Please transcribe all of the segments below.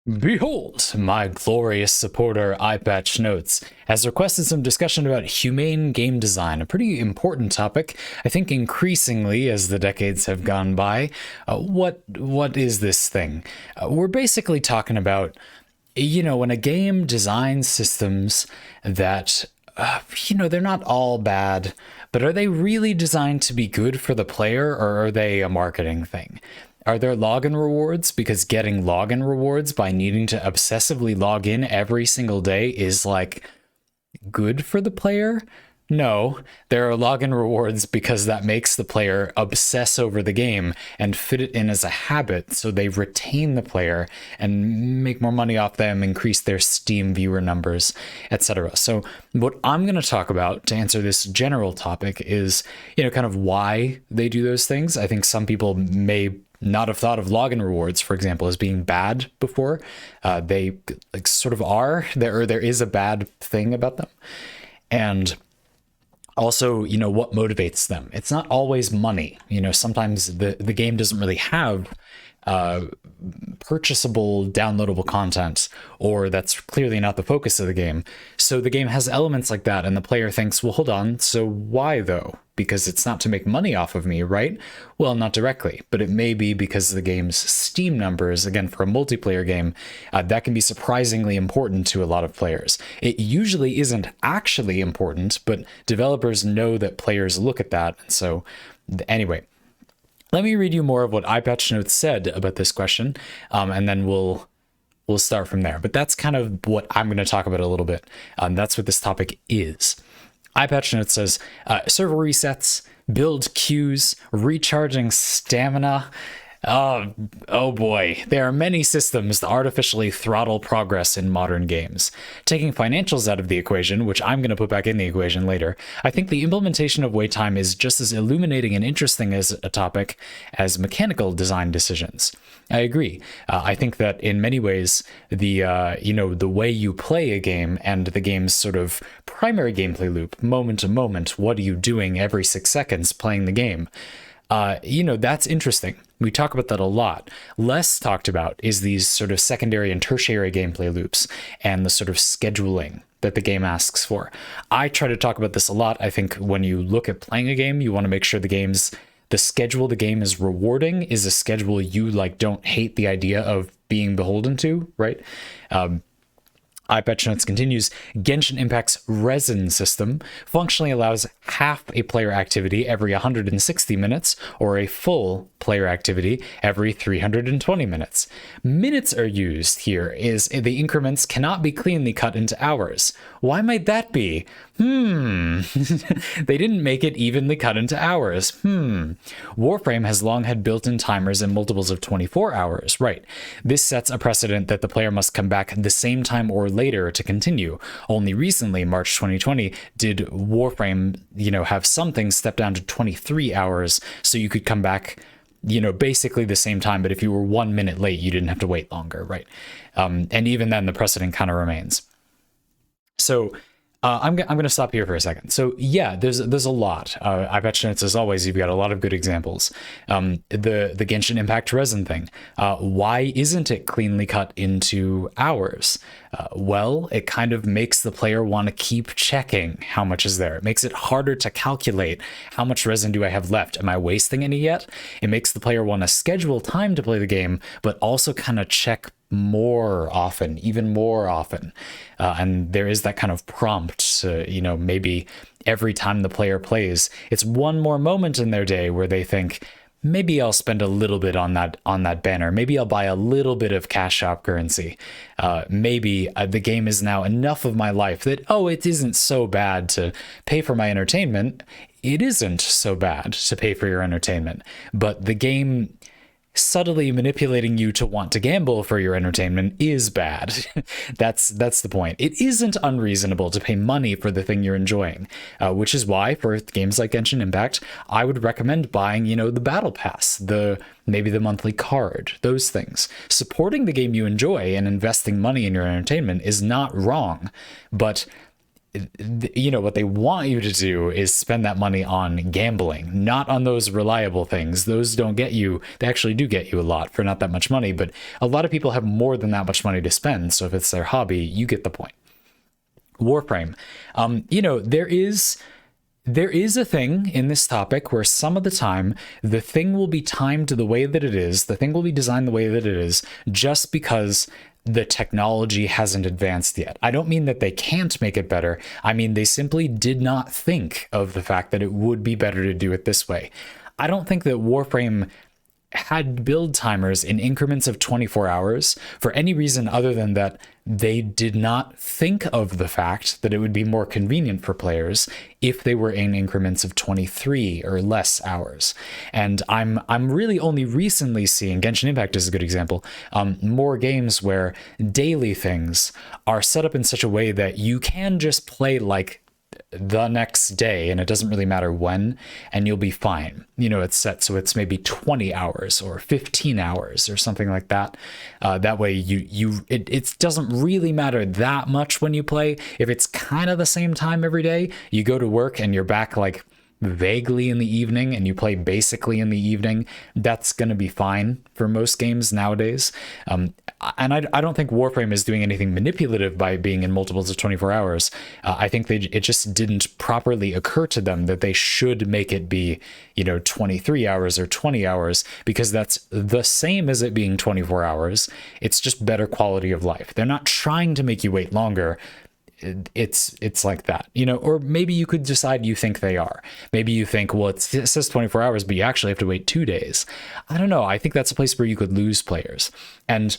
Behold, my glorious supporter EyePatchNotes has requested some discussion about humane game design, a pretty important topic, I think increasingly as the decades have gone by. What is this thing? We're basically talking about, when a game designs systems that, they're not all bad, but are they really designed to be good for the player, or are they a marketing thing? Are there login rewards because getting login rewards by needing to obsessively log in every single day is like good for the player? No, there are login rewards because that makes the player obsess over the game and fit it in as a habit so they retain the player and make more money off them, increase their Steam viewer numbers, etc. So what I'm going to talk about to answer this general topic is, kind of why they do those things. I think some people may not have thought of login rewards, for example, as being bad before. They sort of are. There is a bad thing about them. And also, what motivates them. It's not always money. Sometimes the game doesn't really have purchasable, downloadable content, or that's clearly not the focus of the game. So the game has elements like that, and the player thinks, well, hold on, so why though? Because it's not to make money off of me, right? Well, not directly, but it may be because of the game's Steam numbers. Again, for a multiplayer game, that can be surprisingly important to a lot of players. It usually isn't actually important, but developers know that players look at that. And so anyway, let me read you more of what EyePatchNotes said about this question, and then we'll start from there. But that's kind of what I'm going to talk about a little bit. That's what this topic is. EyePatchNotes says, server resets, build queues, recharging stamina. Oh boy, there are many systems that artificially throttle progress in modern games. Taking financials out of the equation, which I'm going to put back in the equation later, I think the implementation of wait time is just as illuminating and interesting as a topic as mechanical design decisions. I agree. I think that in many ways, the way you play a game and the game's sort of primary gameplay loop, moment to moment, what are you doing every 6 seconds playing the game? That's interesting. We talk about that a lot. Less talked about is these sort of secondary and tertiary gameplay loops and the sort of scheduling that the game asks for. I try to talk about this a lot. I think when you look at playing a game, you want to make sure the schedule the game is rewarding is a schedule you don't hate the idea of being beholden to, right? EyePatchNotes continues, Genshin Impact's resin system functionally allows half a player activity every 160 minutes or a full player activity every 320 minutes. Minutes are used here is the increments cannot be cleanly cut into hours. Why might that be? They didn't make it evenly cut into hours. Warframe has long had built-in timers in multiples of 24 hours. Right. This sets a precedent that the player must come back the same time or later to continue. Only recently, March 2020, did Warframe, have some things step down to 23 hours so you could come back, basically the same time, but if you were 1 minute late, you didn't have to wait longer, right? And even then, the precedent kind of remains. So I'm going to stop here for a second. So yeah, there's a lot. EyePatchNotes, as always, you've got a lot of good examples. The Genshin Impact resin thing. Why isn't it cleanly cut into hours? Well, it kind of makes the player want to keep checking how much is there. It makes it harder to calculate how much resin do I have left. Am I wasting any yet? It makes the player want to schedule time to play the game, but also kind of check more often, even more often. And there is that kind of prompt, maybe every time the player plays, it's one more moment in their day where they think, maybe I'll spend a little bit on that banner. Maybe I'll buy a little bit of cash shop currency. Maybe the game is now enough of my life that, it isn't so bad to pay for my entertainment. It isn't so bad to pay for your entertainment, but the game subtly manipulating you to want to gamble for your entertainment is bad. That's the point. It isn't unreasonable to pay money for the thing you're enjoying, which is why for games like Genshin Impact, I would recommend buying, the battle pass, maybe the monthly card, those things. Supporting the game you enjoy and investing money in your entertainment is not wrong, but what they want you to do is spend that money on gambling, not on those reliable things. Those don't get you, they actually do get you a lot for not that much money, but a lot of people have more than that much money to spend. So if it's their hobby, you get the point. Warframe. There is a thing in this topic where some of the time the thing will be timed the way that it is, the thing will be designed the way that it is, just because the technology hasn't advanced yet. I don't mean that they can't make it better. I mean, they simply did not think of the fact that it would be better to do it this way. I don't think that Warframe had build timers in increments of 24 hours for any reason other than that they did not think of the fact that it would be more convenient for players if they were in increments of 23 or less hours. And I'm really only recently seeing, Genshin Impact is a good example, more games where daily things are set up in such a way that you can just play like the next day, and it doesn't really matter when, and you'll be fine. It's set so it's maybe 20 hours or 15 hours or something like that. That way it doesn't really matter that much when you play. If it's kind of the same time every day, you go to work and you're back like vaguely in the evening and you play basically in the evening, that's going to be fine for most games nowadays. And I don't think Warframe is doing anything manipulative by being in multiples of 24 hours. I think it just didn't properly occur to them that they should make it be, 23 hours or 20 hours, because that's the same as it being 24 hours. It's just better quality of life. They're not trying to make you wait longer. It's like that, or maybe you could decide you think they are. Maybe you think, well, it says 24 hours, but you actually have to wait 2 days. I don't know. I think that's a place where you could lose players. And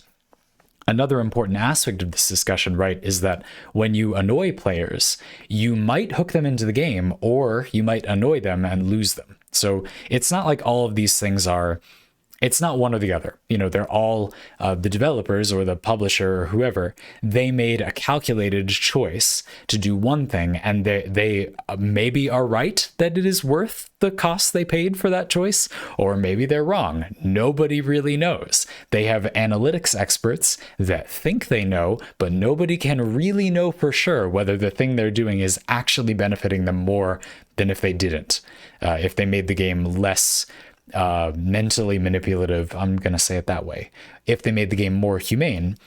another important aspect of this discussion, right, is that when you annoy players, you might hook them into the game, or you might annoy them and lose them. So it's not like all of these things it's not one or the other. They're all the developers or the publisher or whoever, they made a calculated choice to do one thing, and they maybe are right that it is worth the cost they paid for that choice, or maybe they're wrong. Nobody really knows. They have analytics experts that think they know, but nobody can really know for sure whether the thing they're doing is actually benefiting them more than if they didn't. If they made the game less mentally manipulative, I'm going to say it that way. If they made the game more humane,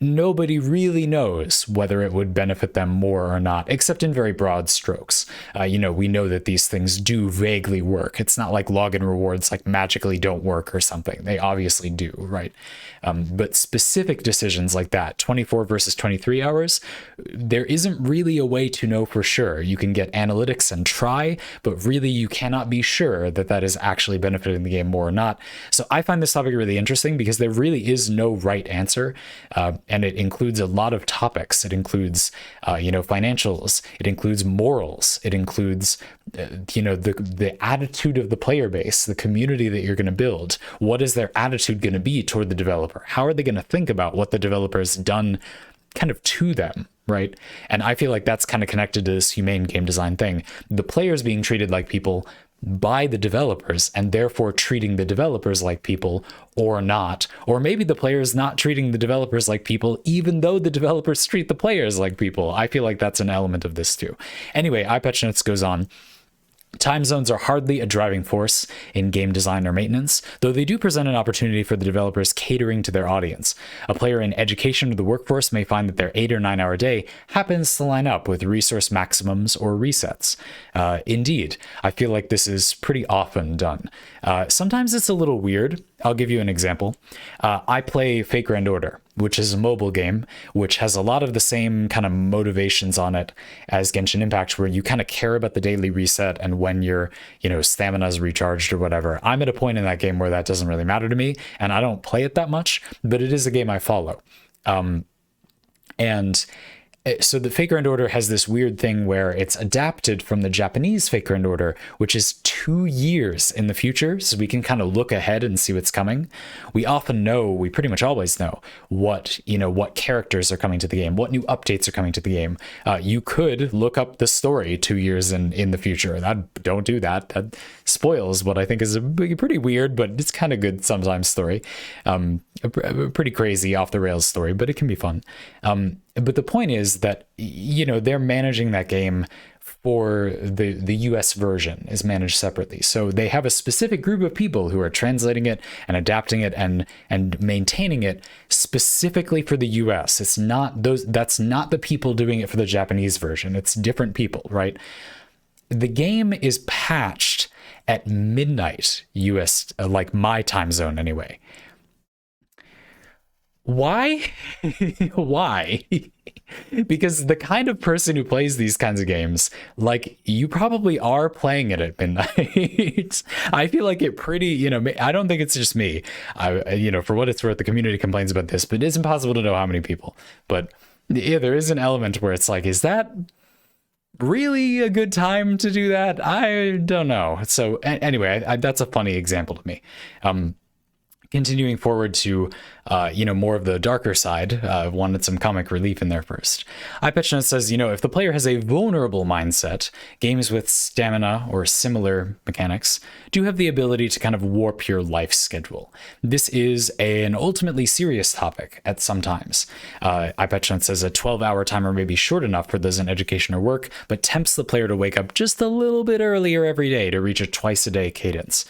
nobody really knows whether it would benefit them more or not, except in very broad strokes. We know that these things do vaguely work. It's not like login rewards like magically don't work or something. They obviously do, right? But specific decisions like that, 24 versus 23 hours, there isn't really a way to know for sure. You can get analytics and try, but really you cannot be sure that that is actually benefiting the game more or not. So I find this topic really interesting because there really is no right answer. And it includes a lot of topics. It includes, financials. It includes morals. It includes, the attitude of the player base, the community that you're going to build. What is their attitude going to be toward the developer? How are they going to think about what the developer has done kind of to them, right? And I feel like that's kind of connected to this humane game design thing. The players being treated like people by the developers, and therefore treating the developers like people or not. Or maybe the players not treating the developers like people, even though the developers treat the players like people. I feel like that's an element of this too. Anyway, EyePatchNotes goes on. Time zones are hardly a driving force in game design or maintenance, though they do present an opportunity for the developers catering to their audience. A player in education or the workforce may find that their 8 or 9 hour day happens to line up with resource maximums or resets. Indeed, I feel like this is pretty often done. Sometimes it's a little weird. I'll give you an example. I play Fake Grand Order, which is a mobile game, which has a lot of the same kind of motivations on it as Genshin Impact, where you kind of care about the daily reset and when your, stamina is recharged or whatever. I'm at a point in that game where that doesn't really matter to me, and I don't play it that much, but it is a game I follow. So the Fake Grand Order has this weird thing where it's adapted from the Japanese Fake Grand Order, which is 2 years in the future, so we can kind of look ahead and see what's coming. We pretty much always know what characters are coming to the game, what new updates are coming to the game. You could look up the story 2 years in the future. Don't do that. That spoils what I think is a pretty weird, but it's kind of good sometimes story. A pretty crazy off the rails story, but it can be fun. But the point is that, they're managing that game for the US version is managed separately. So they have a specific group of people who are translating it and adapting it and maintaining it specifically for the US. That's not the people doing it for the Japanese version. It's different people, right? The game is patched at midnight US, like my time zone anyway. Why? Why? Because the kind of person who plays these kinds of games, like, you probably are playing it at midnight. I feel like it pretty, I don't think it's just me. For what it's worth, the community complains about this, but it's impossible to know how many people. But yeah, there is an element where it's like, is that really a good time to do that? I don't know. So anyway, that's a funny example to me. Continuing forward to, more of the darker side, wanted some comic relief in there first. EyePatchNotes says, if the player has a vulnerable mindset, games with stamina or similar mechanics do have the ability to kind of warp your life schedule. This is an ultimately serious topic at some times. EyePatchNotes says a 12-hour timer may be short enough for those in education or work, but tempts the player to wake up just a little bit earlier every day to reach a twice-a-day cadence.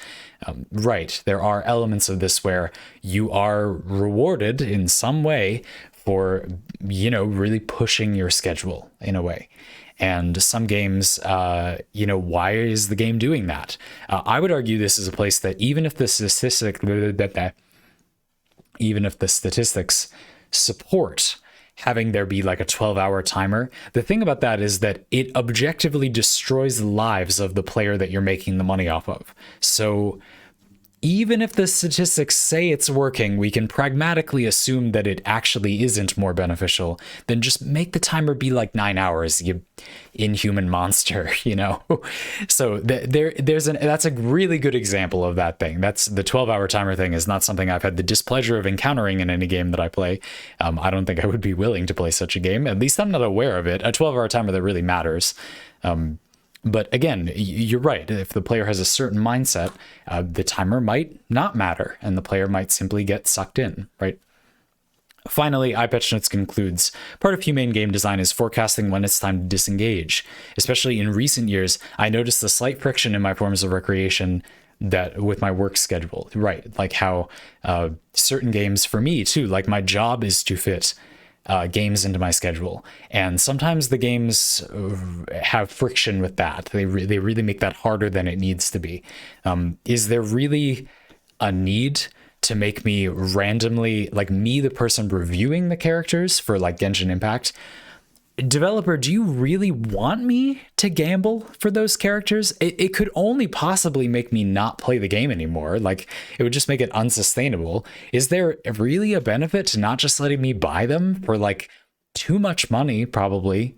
Right, there are elements of this where you are rewarded in some way for, really pushing your schedule in a way. And some games, why is the game doing that? I would argue this is a place that even if the statistics support having there be like a 12-hour timer, the thing about that is that it objectively destroys the lives of the player that you're making the money off of. So even if the statistics say it's working, we can pragmatically assume that it actually isn't more beneficial. Then just make the timer be like 9 hours, you inhuman monster, So that's a really good example of that thing. That's the 12-hour timer thing is not something I've had the displeasure of encountering in any game that I play. I don't think I would be willing to play such a game. At least I'm not aware of it. A 12-hour timer that really matters. But again, you're right. If the player has a certain mindset, the timer might not matter, and the player might simply get sucked in, right? Finally, EyePatchNotes concludes, part of humane game design is forecasting when it's time to disengage. Especially in recent years, I noticed the slight friction in my forms of recreation that with my work schedule, right? Like how certain games for me too, like my job is to fit games into my schedule, and sometimes the games have friction with that. They really make that harder than it needs to be. Is there really a need to make me randomly, like me, the person reviewing the characters for like Genshin Impact? Developer, do you really want me to gamble for those characters? It could only possibly make me not play the game anymore. Like, it would just make it unsustainable. Is there really a benefit to not just letting me buy them for like too much money, probably,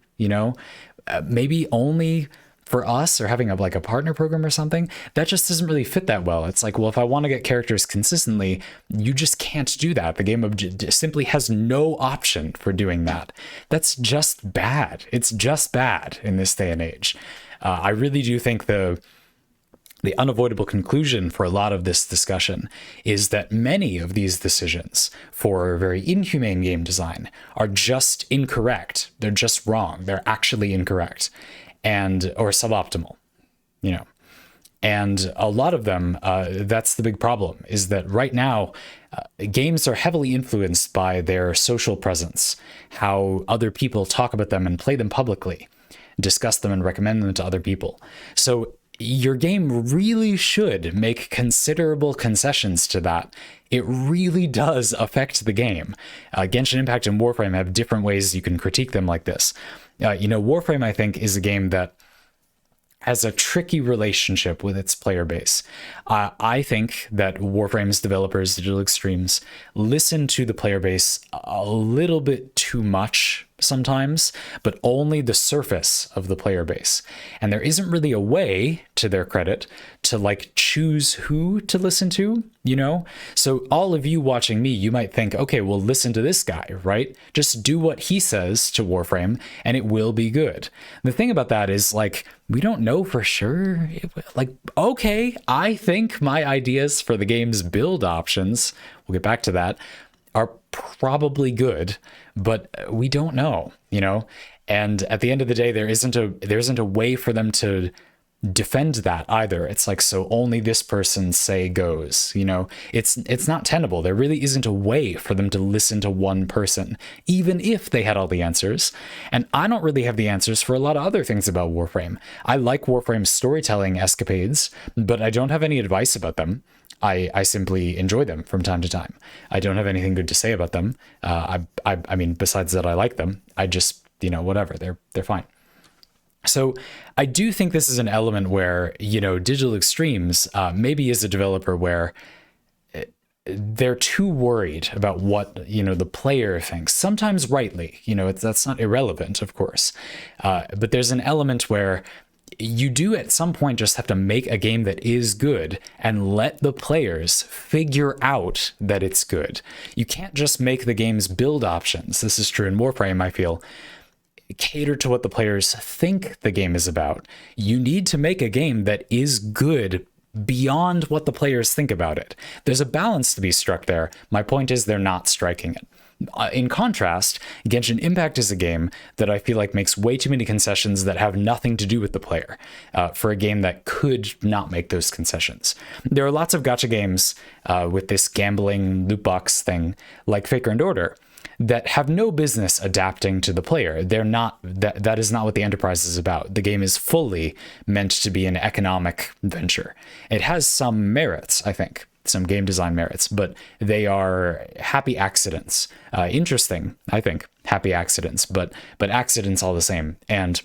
maybe only for us, or having a partner program or something? That just doesn't really fit that well. It's like, well, if I want to get characters consistently, you just can't do that. The game simply has no option for doing that. That's just bad. It's just bad in this day and age. I really do think the unavoidable conclusion for a lot of this discussion is that many of these decisions for very inhumane game design are just incorrect. They're just wrong. They're actually incorrect. Or suboptimal, and a lot of them, that's the big problem, is that right now games are heavily influenced by their social presence, how other people talk about them and play them publicly, discuss them and recommend them to other people. So your game really should make considerable concessions to that. It really does affect the game. Genshin Impact and Warframe have different ways you can critique them like this. Warframe, I think, is a game that has a tricky relationship with its player base. I think that Warframe's developers, Digital Extremes, listen to the player base a little bit too much sometimes, but only the surface of the player base. And there isn't really a way, to their credit, to like choose who to listen to, So all of you watching me, you might think, okay, well, listen to this guy, right? Just do what he says to Warframe and it will be good. The thing about that is, like, we don't know for sure. Okay, I think my ideas for the game's build options, we'll get back to that, are probably good, but we don't know, And at the end of the day, there isn't a way for them to defend that either. It's like, so only this person's say goes, it's not tenable. There really isn't a way for them to listen to one person, even if they had all the answers. And I don't really have the answers for a lot of other things about Warframe. I like Warframe's storytelling escapades, but I don't have any advice about them. I simply enjoy them from time to time. I don't have anything good to say about them. I mean, besides that, I like them. I just, whatever, they're fine. So I do think this is an element where, Digital Extremes maybe is a developer where they're too worried about what, the player thinks, sometimes rightly, that's not irrelevant, of course. But there's an element where you do at some point just have to make a game that is good and let the players figure out that it's good. You can't just make the game's build options. This is true in Warframe, I feel. Cater to what the players think the game is about. You need to make a game that is good beyond what the players think about it. There's a balance to be struck there. My point is they're not striking it. In contrast, Genshin Impact is a game that I feel like makes way too many concessions that have nothing to do with the player for a game that could not make those concessions. There are lots of gacha games with this gambling loot box thing, like Faker and Order, that have no business adapting to the player. They're not, that is not what the enterprise is about. The game is fully meant to be an economic venture. It has some merits, I think, some game design merits, but they are happy accidents. Interesting, I think, happy accidents, but accidents all the same. And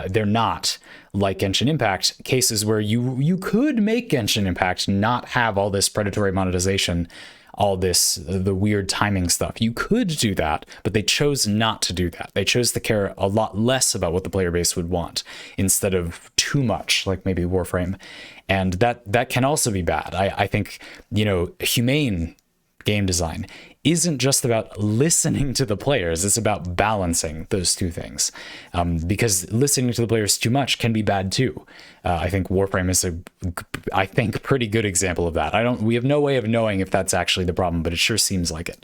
they're not like Genshin Impact cases where you could make Genshin Impact not have all this predatory monetization, all this, the weird timing stuff. You could do that, but they chose not to do that. They chose to care a lot less about what the player base would want instead of too much, like maybe Warframe. And that can also be bad. I think, humane game design isn't just about listening to the players. It's about balancing those two things, because listening to the players too much can be bad too. I think Warframe is pretty good example of that. We have no way of knowing if that's actually the problem, but it sure seems like it.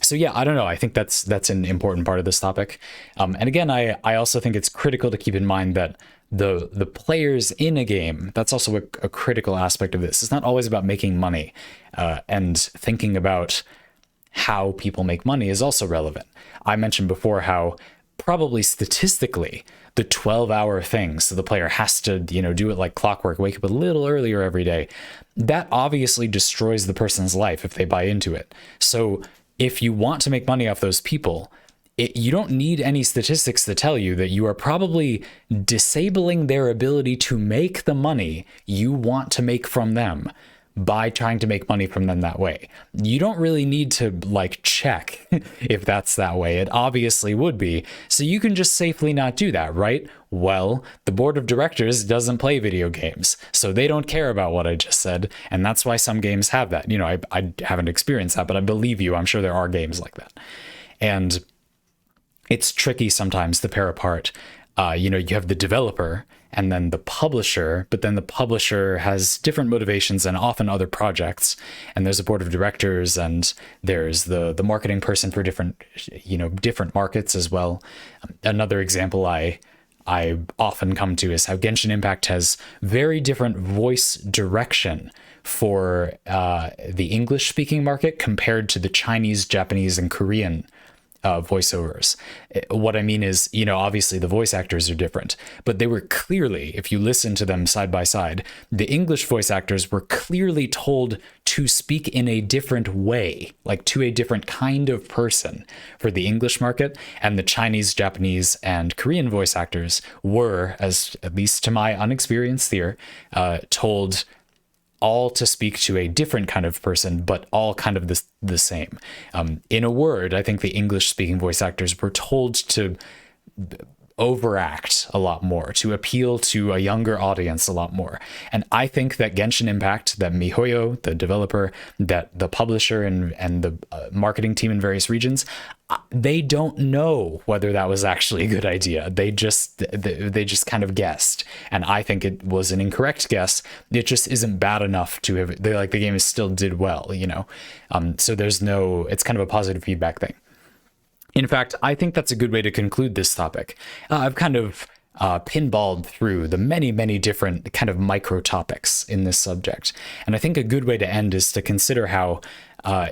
So yeah, I don't know. I think that's an important part of this topic. And again, I also think it's critical to keep in mind that the players in a game, that's also a critical aspect of this. It's not always about making money, and thinking about how people make money is also relevant. I mentioned before how probably statistically the 12-hour thing, so the player has to, do it like clockwork, wake up a little earlier every day, that obviously destroys the person's life if they buy into it. So if you want to make money off those people, you don't need any statistics to tell you that you are probably disabling their ability to make the money you want to make from them by trying to make money from them that way. You don't really need to check if that's that way. It obviously would be. So you can just safely not do that, right? Well, the board of directors doesn't play video games, so they don't care about what I just said. And that's why some games have that. I haven't experienced that, but I believe you. I'm sure there are games like that. And it's tricky sometimes to pair apart. You have the developer and then the publisher, but then the publisher has different motivations and often other projects. And there's a board of directors, and there's the marketing person for different markets as well. Another example I often come to is how Genshin Impact has very different voice direction for the English-speaking market compared to the Chinese, Japanese, and Korean voiceovers. What I mean is, obviously the voice actors are different, but they were clearly, if you listen to them side by side, the English voice actors were clearly told to speak in a different way, like to a different kind of person for the English market, and the Chinese, Japanese, and Korean voice actors were, as at least to my unexperienced ear, told all to speak to a different kind of person, but all kind of the same. In a word, I think the English-speaking voice actors were told to overact a lot more, to appeal to a younger audience a lot more. And I think that Genshin Impact, that MiHoYo, the developer, that the publisher and the marketing team in various regions, they don't know whether that was actually a good idea. They just kind of guessed, and I think it was an incorrect guess. It just isn't bad enough to have the game is still did well, you know. So there's no, it's kind of a positive feedback thing. In fact, I think that's a good way to conclude this topic. I've kind of pinballed through the many, many different kind of micro topics in this subject. And I think a good way to end is to consider how,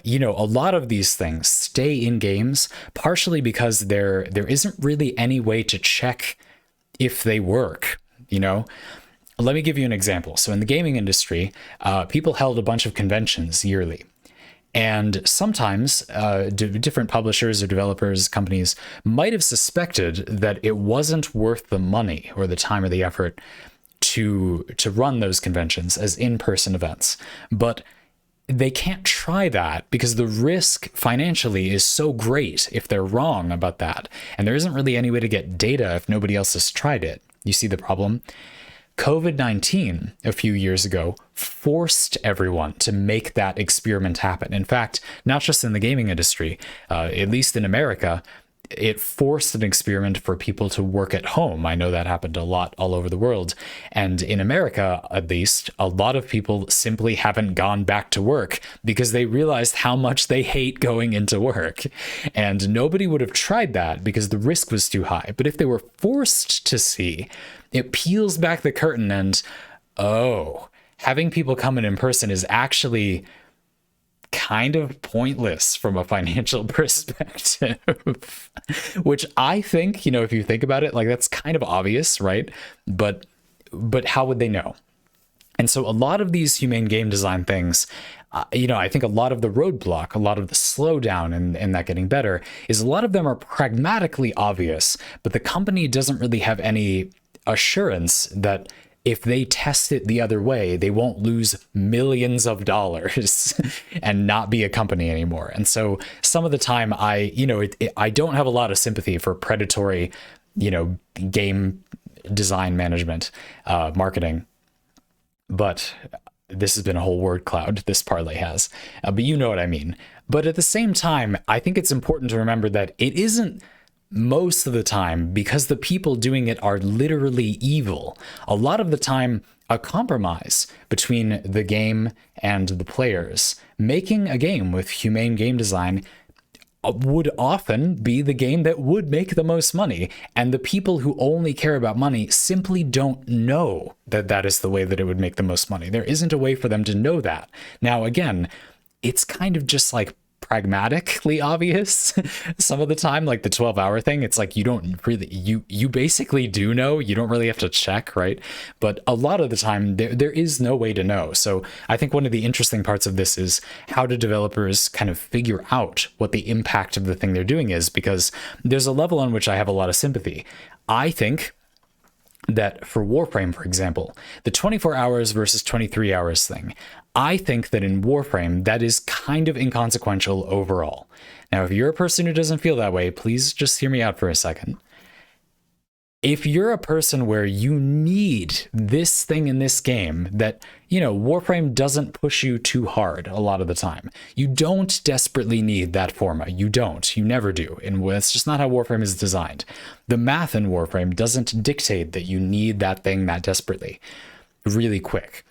you know, a lot of these things stay in games, partially because there isn't really any way to check if they work, you know? Let me give you an example. So in the gaming industry, people held a bunch of conventions yearly. And sometimes different publishers or developers, companies might have suspected that it wasn't worth the money or the time or the effort to run those conventions as in-person events. But they can't try that because the risk financially is so great if they're wrong about that. And there isn't really any way to get data if nobody else has tried it. You see the problem? COVID-19 a few years ago forced everyone to make that experiment happen. In fact, not just in the gaming industry, at least in America, it forced an experiment for people to work at home. I know that happened a lot all over the world. And in America, at least, a lot of people simply haven't gone back to work because they realized how much they hate going into work. And nobody would have tried that because the risk was too high. But if they were forced to see, it peels back the curtain and, oh, having people come in person is actually kind of pointless from a financial perspective, which I think, you know, if you think about it, like that's kind of obvious, right? But how would they know? And so a lot of these humane game design things, you know, I think a lot of the roadblock, a lot of the slowdown in that getting better is a lot of them are pragmatically obvious, but the company doesn't really have any assurance that if they test it the other way, they won't lose millions of dollars and not be a company anymore. And so some of the time I don't have a lot of sympathy for predatory, you know, game design management, marketing. But this has been a whole word cloud, this Parley has. But you know what I mean. But at the same time, I think it's important to remember that it isn't most of the time because the people doing it are literally evil. A lot of the time, a compromise between the game and the players, making a game with humane game design would often be the game that would make the most money. And the people who only care about money simply don't know that that is the way that it would make the most money. There isn't a way for them to know that. Now, again, it's kind of just like pragmatically obvious some of the time, like the 12-hour thing. It's like you don't really, you basically do know, you don't really have to check, right? But a lot of the time there is no way to know. So I think one of the interesting parts of this is how do developers kind of figure out what the impact of the thing they're doing is, because there's a level on which I have a lot of sympathy. I think that for Warframe, for example, the 24 hours versus 23 hours thing, I think that in Warframe, that is kind of inconsequential overall. Now, if you're a person who doesn't feel that way, please just hear me out for a second. If you're a person where you need this thing in this game that, you know, Warframe doesn't push you too hard a lot of the time. You don't desperately need that forma. You don't. You never do. And that's just not how Warframe is designed. The math in Warframe doesn't dictate that you need that thing that desperately, really quick.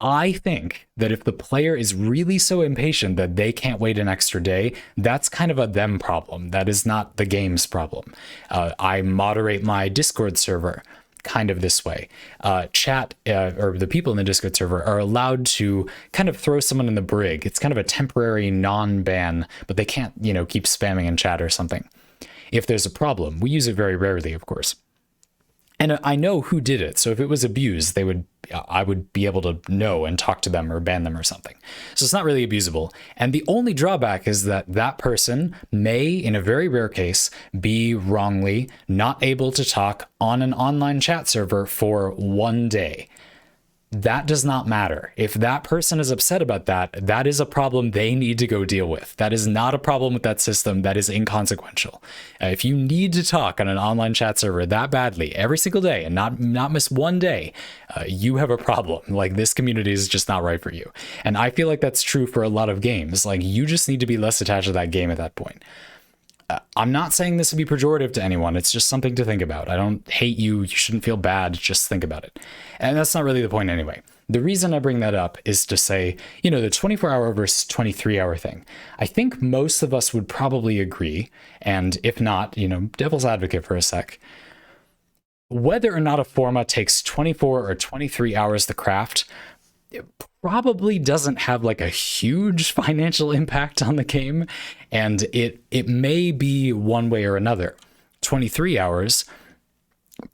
I think that if the player is really so impatient that they can't wait an extra day, that's kind of a them problem. That is not the game's problem. I moderate my Discord server kind of this way. Chat or the people in the Discord server are allowed to kind of throw someone in the brig. It's kind of a temporary non-ban, but they can't, you know, keep spamming in chat or something. If there's a problem, we use it very rarely, of course. And I know who did it. So if it was abused, I would be able to know and talk to them or ban them or something. So it's not really abusable. And the only drawback is that that person may, in a very rare case, be wrongly not able to talk on an online chat server for one day. That does not matter. If that person is upset about that, that is a problem they need to go deal with. That is not a problem with that system. That is inconsequential. If you need to talk on an online chat server that badly every single day and not miss one day, you have a problem. Like, this community is just not right for you. And I feel like that's true for a lot of games. Like, you just need to be less attached to that game at that point. I'm not saying this to be pejorative to anyone. It's just something to think about. I don't hate you. You shouldn't feel bad. Just think about it. And that's not really the point anyway. The reason I bring that up is to say, the 24-hour versus 23-hour thing. I think most of us would probably agree. And if not, devil's advocate for a sec. Whether or not a forma takes 24 or 23 hours to craft, it probably doesn't have like a huge financial impact on the game, and it may be one way or another. 23 hours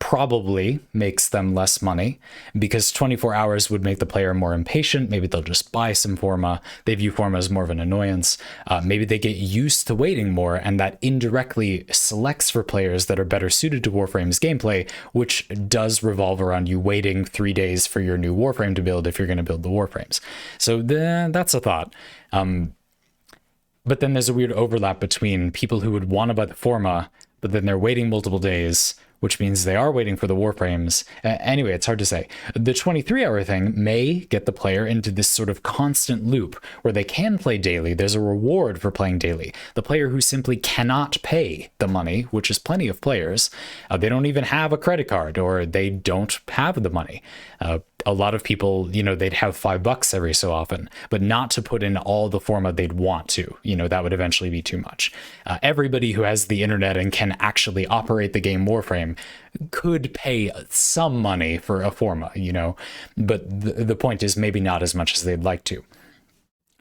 probably makes them less money, because 24 hours would make the player more impatient. Maybe they'll just buy some forma. They view forma as more of an annoyance. Maybe they get used to waiting more, and that indirectly selects for players that are better suited to Warframe's gameplay, which does revolve around you waiting 3 days for your new Warframe to build if you're going to build the Warframes. So that's a thought. But then there's a weird overlap between people who would want to buy the forma, but then they're waiting multiple days, which means they are waiting for the Warframes. Anyway, it's hard to say. The 23-hour thing may get the player into this sort of constant loop where they can play daily. There's a reward for playing daily. The player who simply cannot pay the money, which is plenty of players, they don't even have a credit card, or they don't have the money. A lot of people, they'd have $5 every so often, but not to put in all the forma they'd want to. That would eventually be too much. Everybody who has the internet and can actually operate the game Warframe could pay some money for a forma, but the point is maybe not as much as they'd like to.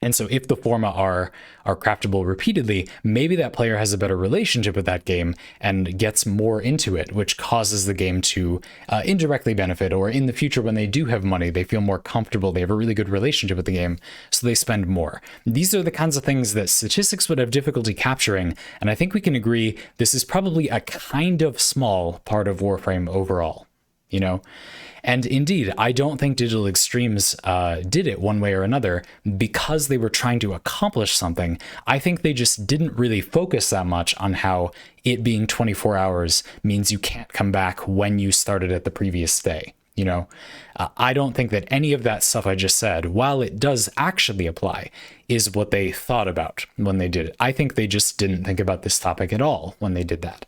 And so if the forma are craftable repeatedly, maybe that player has a better relationship with that game and gets more into it, which causes the game to indirectly benefit, or in the future when they do have money, they feel more comfortable, they have a really good relationship with the game, so they spend more. These are the kinds of things that statistics would have difficulty capturing, and I think we can agree this is probably a kind of small part of Warframe overall, And indeed, I don't think Digital Extremes did it one way or another because they were trying to accomplish something. I think they just didn't really focus that much on how it being 24 hours means you can't come back when you started at the previous day. I don't think that any of that stuff I just said, while it does actually apply, is what they thought about when they did it. I think they just didn't think about this topic at all when they did that.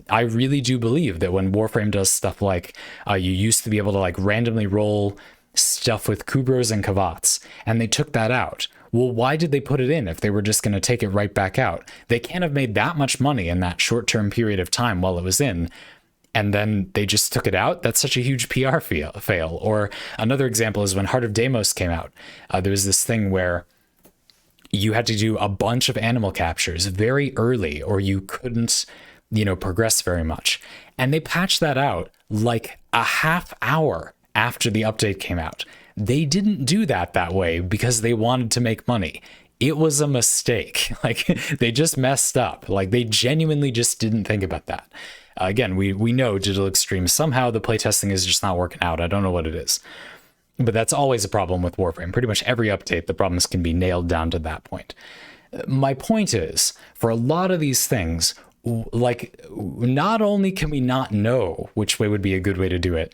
I really do believe that when Warframe does stuff like you used to be able to like randomly roll stuff with Kubras and Kavats, and they took that out. Well, why did they put it in if they were just going to take it right back out? They can't have made that much money in that short-term period of time while it was in, and then they just took it out. That's such a huge PR fail. Or another example is when Heart of Deimos came out. There was this thing where you had to do a bunch of animal captures very early, or you couldn't progress very much. And they patched that out like a half hour after the update came out. They didn't do that way because they wanted to make money. It was a mistake. Like, they just messed up. Like, they genuinely just didn't think about that. Again, we know Digital Extremes, somehow the playtesting is just not working out. I don't know what it is. But that's always a problem with Warframe. Pretty much every update, the problems can be nailed down to that point. My point is, for a lot of these things, like, not only can we not know which way would be a good way to do it,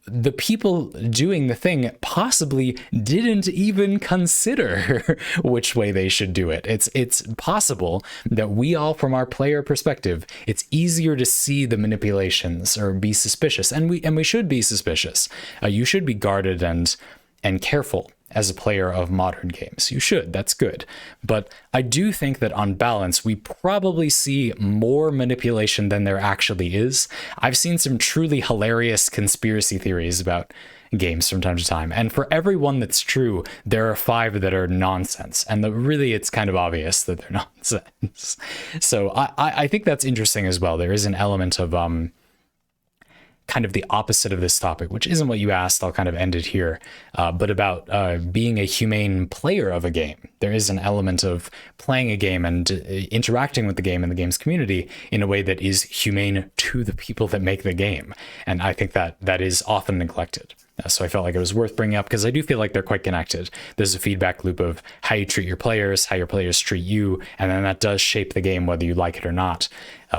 the people doing the thing possibly didn't even consider which way they should do it. It's possible that we all, from our player perspective, it's easier to see the manipulations or be suspicious, and we should be suspicious. You should be guarded and careful as a player of modern games. You should, that's good. But I do think that on balance, we probably see more manipulation than there actually is. I've seen some truly hilarious conspiracy theories about games from time to time. And for every one that's true, there are 5 that are nonsense. And really, it's kind of obvious that they're nonsense. So I think that's interesting as well. There is an element of kind of the opposite of this topic, which isn't what you asked. I'll kind of end it here, but about being a humane player of a game. There is an element of playing a game and interacting with the game and the game's community in a way that is humane to the people that make the game. And I think that is often neglected. So I felt like it was worth bringing up because I do feel like they're quite connected. There's a feedback loop of how you treat your players, how your players treat you, and then that does shape the game whether you like it or not.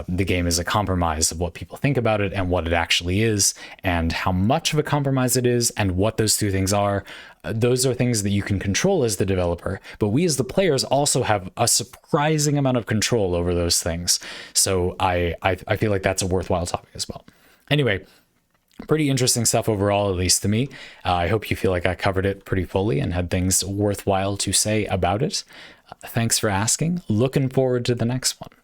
The game is a compromise of what people think about it and what it actually is, and how much of a compromise it is, and what those two things are. Those are things that you can control as the developer, but we as the players also have a surprising amount of control over those things. So I feel like that's a worthwhile topic as well. Anyway, pretty interesting stuff overall, at least to me. I hope you feel like I covered it pretty fully and had things worthwhile to say about it. Thanks for asking. Looking forward to the next one.